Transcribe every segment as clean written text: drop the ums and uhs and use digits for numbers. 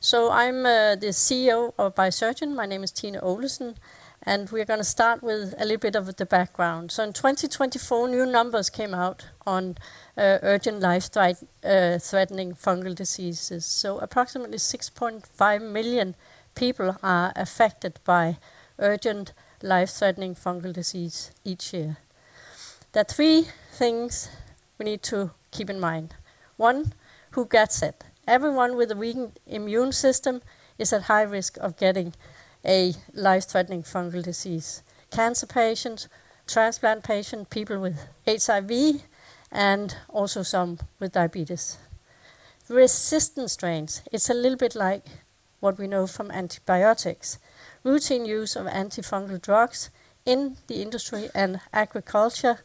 So I'm the CEO of Biosergen. My name is Tina Olesen, and we're going to start with a little bit of the background. So in 2024, new numbers came out on urgent life-threatening fungal diseases. So approximately 6.5 million people are affected by urgent life-threatening fungal disease each year. There are three things we need to keep in mind. One, who gets it? Everyone with a weakened immune system is at high risk of getting a life-threatening fungal disease. Cancer patients, transplant patients, people with HIV, and also some with diabetes. Resistant strains, it's a little bit like what we know from antibiotics. Routine use of antifungal drugs in the industry and agriculture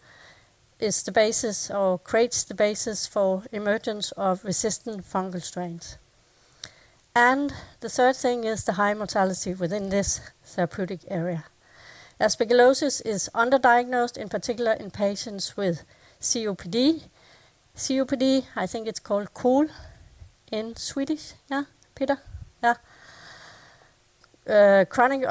is the basis or creates the basis for emergence of resistant fungal strains. And the third thing is the high mortality within this therapeutic area. Aspergillosis is underdiagnosed, in particular in patients with COPD. COPD, I think it's called KOL in Swedish, yeah, Peter? Yeah. Chronic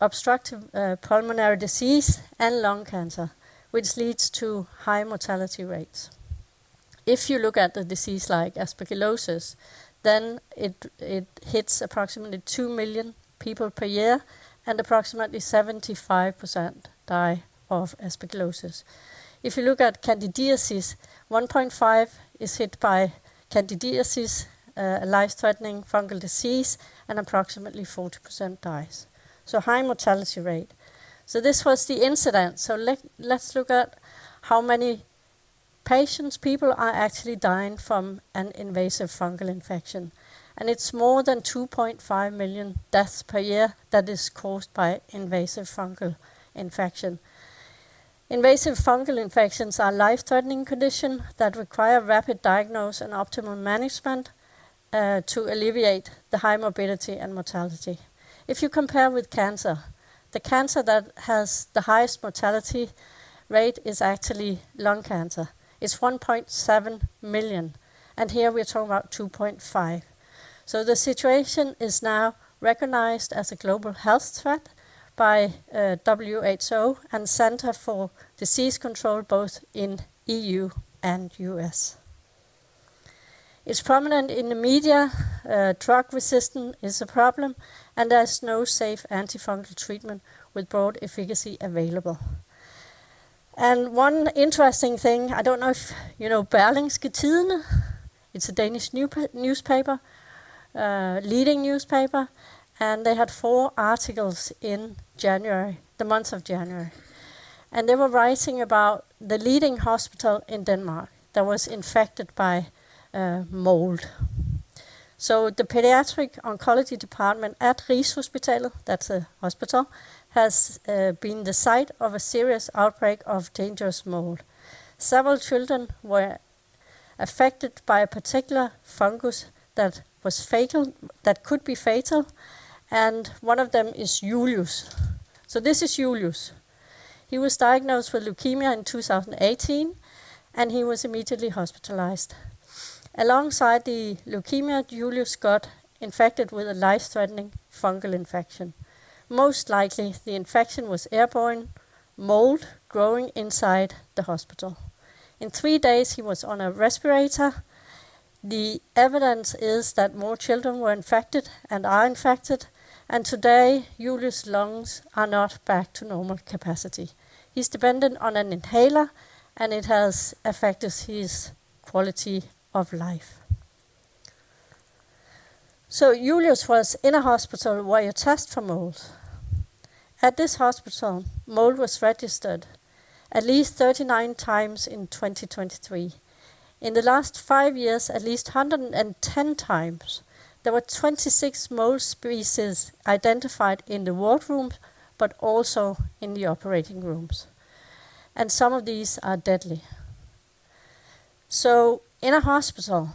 obstructive pulmonary disease and lung cancer, which leads to high mortality rates. If you look at the disease like aspergillosis, then it hits approximately 2 million people per year, and approximately 75% die of aspergillosis. If you look at candidiasis, 1.5 is hit by candidiasis, a life-threatening fungal disease, and approximately 40% dies. So high mortality rate. So this was the incidence. So let's look at how many people are actually dying from an invasive fungal infection. And it's more than 2.5 million deaths per year that is caused by invasive fungal infection. Invasive fungal infections are life-threatening conditions that require rapid diagnosis and optimal management to alleviate the high morbidity and mortality. If you compare with cancer, the cancer that has the highest mortality rate is actually lung cancer. It's 1.7 million, and here we're talking about 2.5. So the situation is now recognized as a global health threat by WHO and Center for Disease Control both in EU and US. It's prominent in the media. Drug resistance is a problem, and there's no safe antifungal treatment with broad efficacy available. And one interesting thing, I don't know if you know Berlingske Tidende. It's a Danish newspaper, leading newspaper, and they had 4 articles in January, the month of January. And they were writing about the leading hospital in Denmark that was infected by mold. So the pediatric oncology department at Rigshospitalet, that's a hospital, has been the site of a serious outbreak of dangerous mold. Several children were affected by a particular fungus that was fatal, that could be fatal, and one of them is Julius. So this is Julius. He was diagnosed with leukemia in 2018, and he was immediately hospitalized. Alongside the leukemia, Julius got infected with a life-threatening fungal infection. Most likely, the infection was airborne mold growing inside the hospital. In 3 days, he was on a respirator. The evidence is that more children were infected and are infected, and today, Julius' lungs are not back to normal capacity. He's dependent on an inhaler, and it has affected his quality of life. So Julius was in a hospital where you test for mold. At this hospital, mold was registered at least 39 times in 2023. In the last 5 years, at least 110 times. There were 26 mold species identified in the ward rooms, but also in the operating rooms. And some of these are deadly. So in a hospital,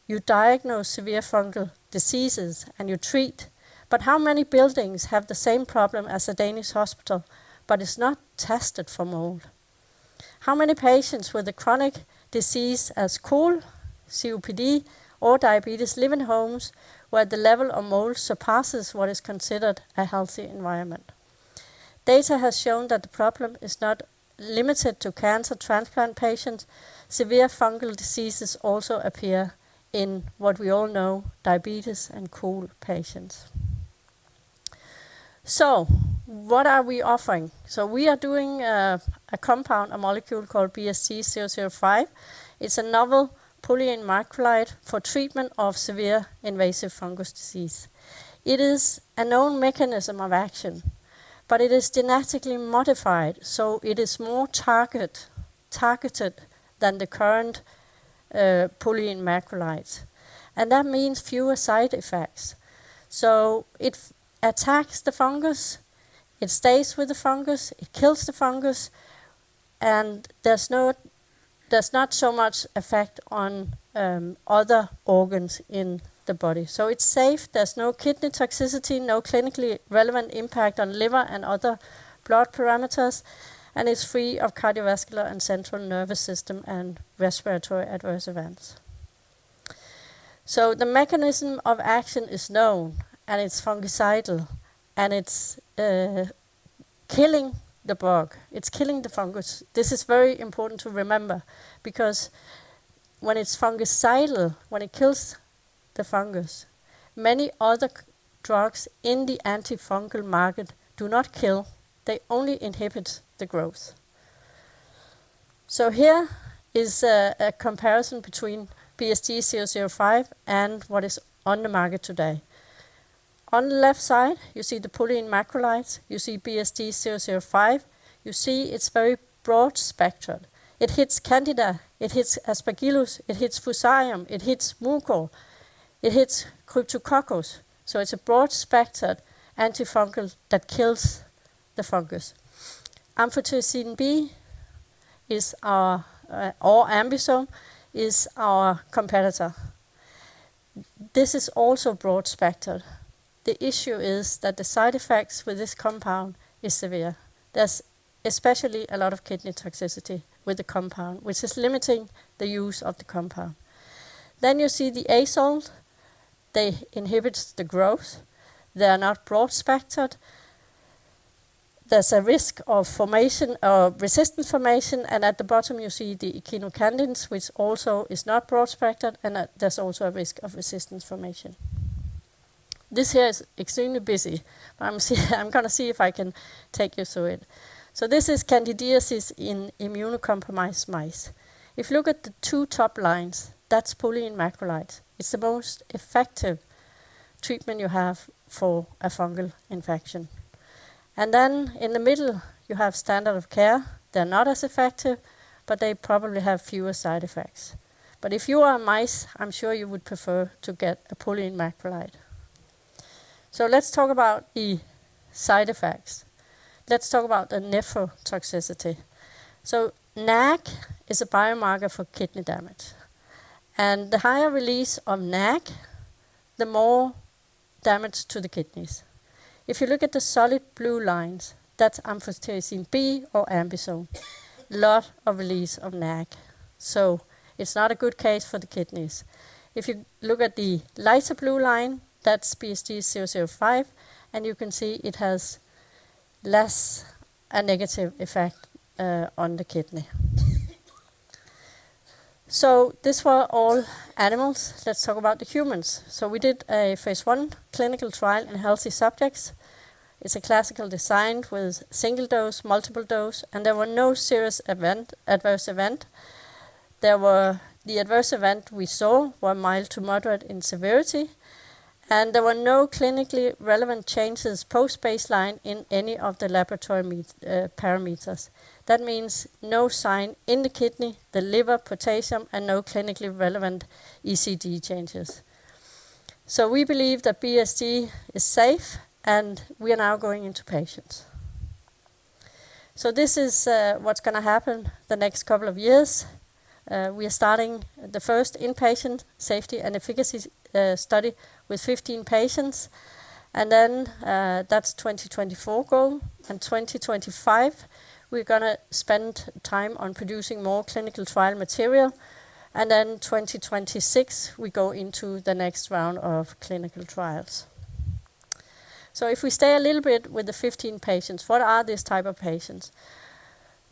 you diagnose severe fungal diseases and you treat. But how many buildings have the same problem as a Danish hospital, but is not tested for mold? How many patients with a chronic disease as KOL, COPD, or diabetes live in homes where the level of mold surpasses what is considered a healthy environment. Data has shown that the problem is not limited to cancer transplant patients. Severe fungal diseases also appear in what we all know, diabetes and cool patients. So, what are we offering? So we are doing a compound, a molecule called BST-005. It's a novel polyene macrolide for treatment of severe invasive fungus disease. It is a known mechanism of action, but it is genetically modified, so it is more targeted than the current polyene macrolides. And that means fewer side effects. So it attacks the fungus, it stays with the fungus, it kills the fungus, and there's not so much effect on other organs in the body. So it's safe, there's no kidney toxicity, no clinically relevant impact on liver and other blood parameters, and it's free of cardiovascular and central nervous system and respiratory adverse events. So the mechanism of action is known, and it's fungicidal, and it's killing the bug. It's killing the fungus. This is very important to remember, because when it's fungicidal, when it kills the fungus, many other drugs in the antifungal market do not kill, they only inhibit the growth. So here is a comparison between BST-005 and what is on the market today. On the left side, you see the polyene macrolides, you see BST-005, you see it's very broad spectrum. It hits Candida, it hits Aspergillus, it hits Fusarium, it hits Mucor, it hits Cryptococcus. So it's a broad spectrum antifungal that kills the fungus. Amphotericin B is our, or Ambisome, is our competitor. This is also broad spectrum. The issue is that the side effects with this compound is severe. There's especially a lot of kidney toxicity with the compound, which is limiting the use of the compound. Then you see the azole. They inhibit the growth. They are not broad spectrum. There's a risk of formation or resistance formation, and at the bottom you see the echinocandins, which also is not broad spectrum, and there's also a risk of resistance formation. This here is extremely busy, but I'm going to see if I can take you through it. So this is candidiasis in immunocompromised mice. If you look at the two top lines, that's polyene macrolides. It's the most effective treatment you have for a fungal infection. And then in the middle, you have standard of care. They're not as effective, but they probably have fewer side effects. But if you are mice, I'm sure you would prefer to get a polyene macrolide. So let's talk about the side effects. Let's talk about the nephrotoxicity. So NAG is a biomarker for kidney damage. And the higher release of NAG, the more damage to the kidneys. If you look at the solid blue lines, that's Amphotericin B or Ambisome. Lot of release of NAG. So it's not a good case for the kidneys. If you look at the lighter blue line, that's BST-005, and you can see it has less a negative effect on the kidney. So this were all animals. Let's talk about the humans. So we did a phase 1 clinical trial in healthy subjects. It's a classical design with single dose, multiple dose, and there were no serious adverse event. The adverse event we saw were mild to moderate in severity, and there were no clinically relevant changes post-baseline in any of the laboratory parameters. That means no sign in the kidney, the liver, potassium, and no clinically relevant ECG changes. So we believe that BST is safe, and we are now going into patients. So this is what's going to happen the next couple of years. We are starting the first inpatient safety and efficacy study with 15 patients, and then that's 2024 goal, and 2025 we're going to spend time on producing more clinical trial material And then 2026, we go into the next round of clinical trials. So if we stay a little bit with the 15 patients, what are these type of patients?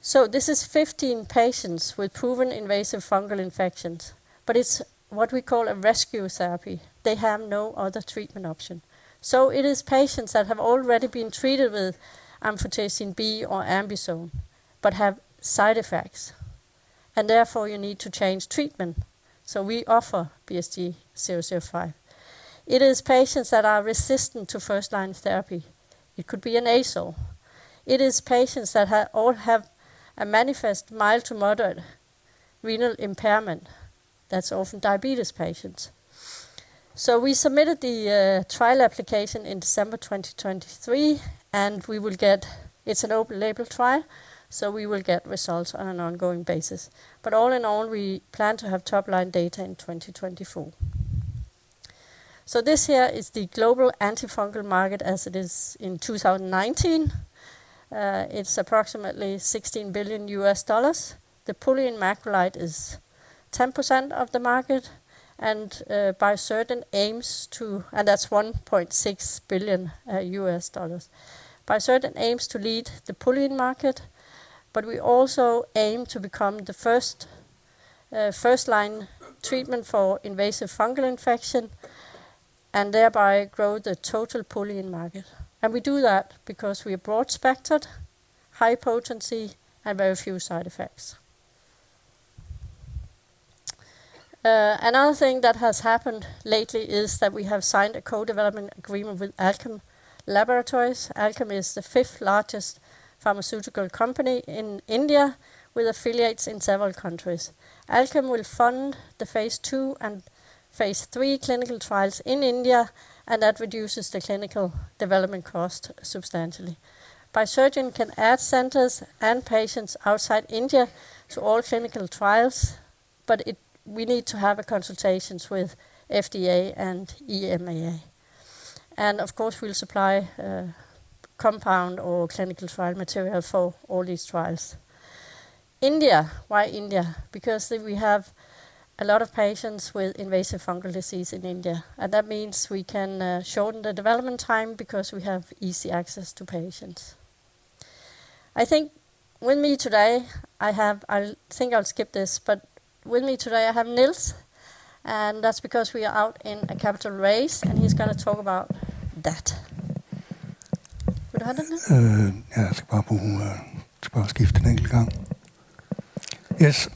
So this is 15 patients with proven invasive fungal infections, but it's what we call a rescue therapy. They have no other treatment option. So it is patients that have already been treated with Amphotericin B or Ambisone, but have side effects. And therefore you need to change treatment. So we offer BSG-005. It is patients that are resistant to first-line therapy. It could be an azole. It is patients that all have a manifest mild to moderate renal impairment. That's often diabetes patients. So we submitted the trial application in December 2023, and we will get, it's an open label trial, so we will get results on an ongoing basis. But all in all, we plan to have top-line data in 2024. So this here is the global antifungal market as it is in 2019. It's approximately $16 billion. The polyene macrolide is 10% of the market, and Biosergen aims to, and that's $1.6 billion. Biosergen aims to lead the polyene market, but we also aim to become the first-line treatment for invasive fungal infection, and thereby grow the total polyene market. And we do that because we are broad-spectred, high potency, and very few side effects. Another thing that has happened lately is that we have signed a co-development agreement with Alkem Laboratories. Alkem is the 5th largest pharmaceutical company in India with affiliates in several countries. Alkem will fund the phase 2 and phase 3 clinical trials in India, and that reduces the clinical development cost substantially. Biosergen can add centers and patients outside India to all clinical trials, but we need to have a consultations with FDA and EMA. And of course we'll supply compound or clinical trial material for all these trials. India, why India? Because we have a lot of patients with invasive fungal disease in India, and that means we can shorten the development time because we have easy access to patients. I think with me today, I think I'll skip this, but with me today I have Nils, and that's because we are out in a capital raise, and he's going to talk about that. Vil du have den her? Jeg skal bare skifte en enkelt gang. Yes,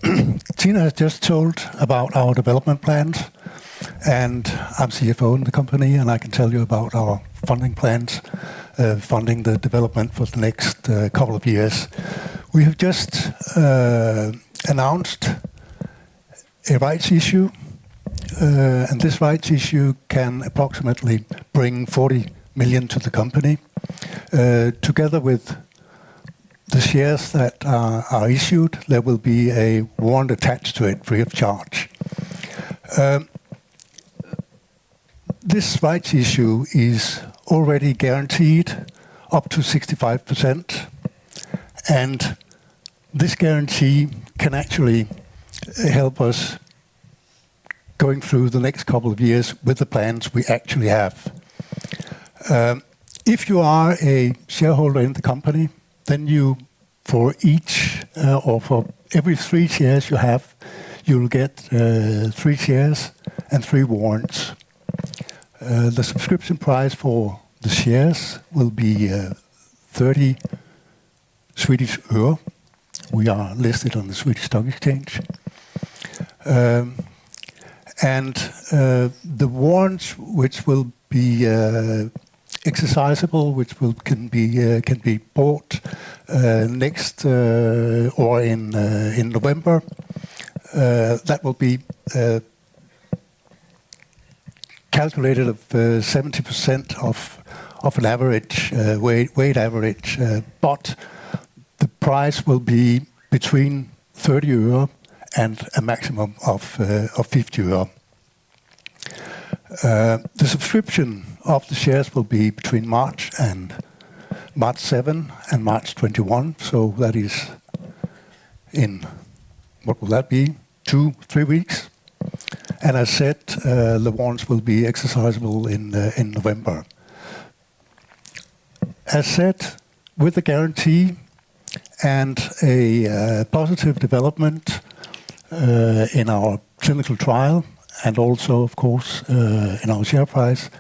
Tina has just told about our development plans, and I'm CFO in the company, and I can tell you about our funding plans, funding the development for the next couple of years. We have just announced a rights issue, and this rights issue can approximately bring 40 million to the company, together with the shares that are issued. There will be a warrant attached to it free of charge. This rights issue is already guaranteed up to 65%, and this guarantee can actually help us going through the next couple of years with the plans we actually have. If you are a shareholder in the company, then you, for each or for every 3 shares you have, you'll get 3 shares and 3 warrants. The subscription price for the shares will be 30 Swedish euro. We are listed on the Swedish Stock Exchange. And the warrants, which will be exercisable, which can be bought next or in November. That will be calculated of 70% of an average weight average, but the price will be between 30 euro and a maximum of 50 euro. The subscription of the shares will be between March 7 and March 21. So that is in, what will that be? 2-3 weeks. And as said, the warrants will be exercisable in November. As said, with the guarantee and a positive development in our clinical trial, and also, of course, in our share price,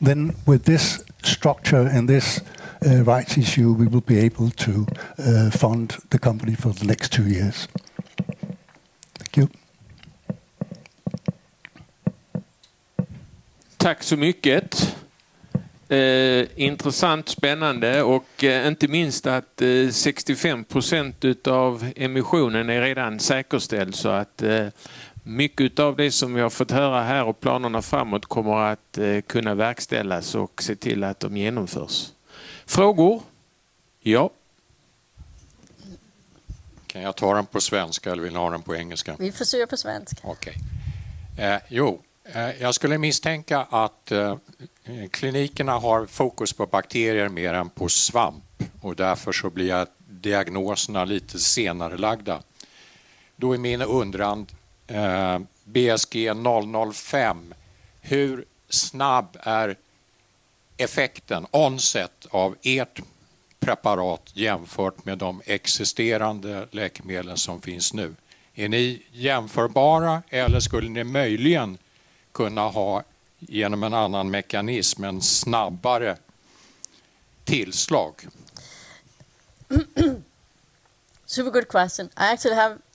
then with this structure and this rights issue, we will be able to fund the company for the next 2 years. Thank you. Tack så mycket. Intressant, spännande och inte minst att 65% av emissionen är redan säkerställd, så att mycket av det som vi har fått höra här och planerna framåt kommer att kunna verkställas och se till att de genomförs. Frågor? Ja. Kan jag ta den på svenska eller vill ni ha den på engelska? Vi försöker på svenska. Okej. Jag skulle misstänka att klinikerna har fokus på bakterier mer än på svamp och därför så blir diagnoserna lite senare lagda. Då är min undran BSG 005, hur snabb är effekten, onset av ert preparat jämfört med de existerande läkemedlen som finns nu? Är ni jämförbara eller skulle ni möjligen kunna ha genom en annan mekanism en snabbare tillslag? Super good question.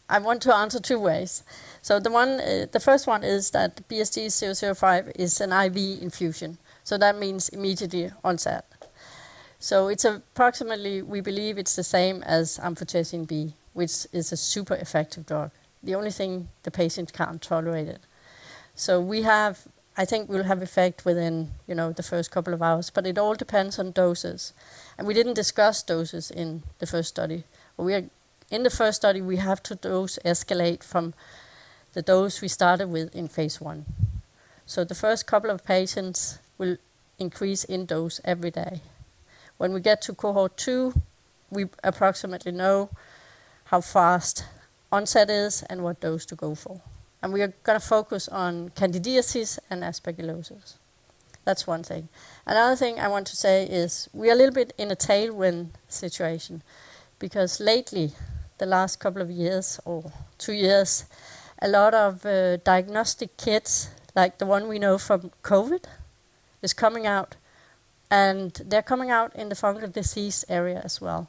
I want to answer 2 ways. So the first one is that BSG-005 is an IV infusion. So that means immediately onset. So it's approximately, we believe it's the same as Amphotericin B, which is a super effective drug. The only thing, the patient can't tolerate it. So I think we'll have effect within, the first couple of hours, but it all depends on doses. And we didn't discuss doses in the first study. In the first study, we have to dose escalate from the dose we started with in phase 1. So the first couple of patients will increase in dose every day. When we get to cohort 2, we approximately know how fast onset is and what dose to go for. And we are going to focus on candidiasis and aspergillosis. That's one thing. Another thing I want to say is we are a little bit in a tailwind situation, because lately, the last couple of years or 2 years, a lot of diagnostic kits, like the one we know from COVID, is coming out. And they're coming out in the fungal disease area as well.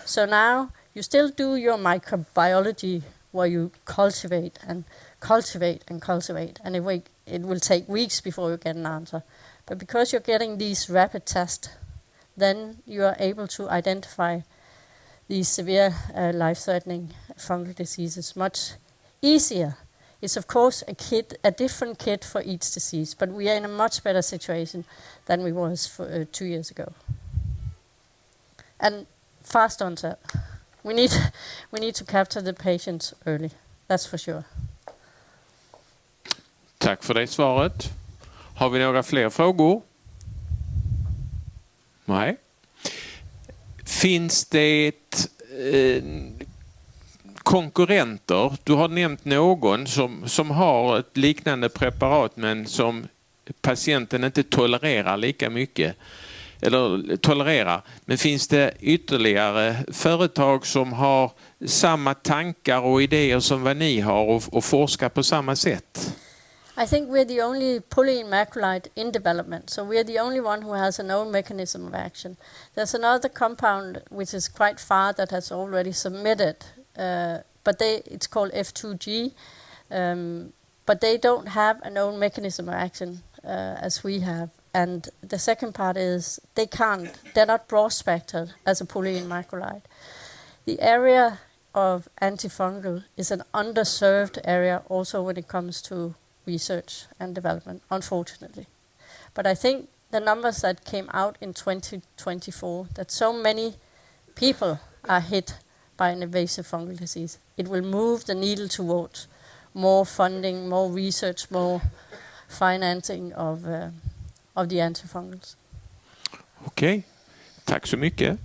So now you still do your microbiology where you cultivate and cultivate and cultivate. And it will take weeks before you get an answer. But because you're getting these rapid tests, then you are able to identify these severe life-threatening fungal diseases much easier. It's of course a different kit for each disease, but we are in a much better situation than we was for 2 years ago. And fast onset. We need to capture the patients early. That's for sure. Tack för det svaret. Har vi några fler frågor? Nej. Finns det konkurrenter? Du har nämnt någon som har ett liknande preparat men som patienten inte tolererar lika mycket. Eller tolererar. Men finns det ytterligare företag som har samma tankar och idéer som vad ni har och forskar på samma sätt? I think we're the only polyene macrolide in development, so we're the only one who has a known mechanism of action. There's another compound which is quite far that has already submitted, but it's called F2G, but they don't have a known mechanism of action as we have. And the second part is they're not broad-spectred as a polyene macrolide. The area of antifungal is an underserved area also when it comes to research and development, unfortunately. But I think the numbers that came out in 2024, that so many people are hit by an invasive fungal disease, it will move the needle towards more funding, more research, more financing of the antifungals. Okej, tack så mycket.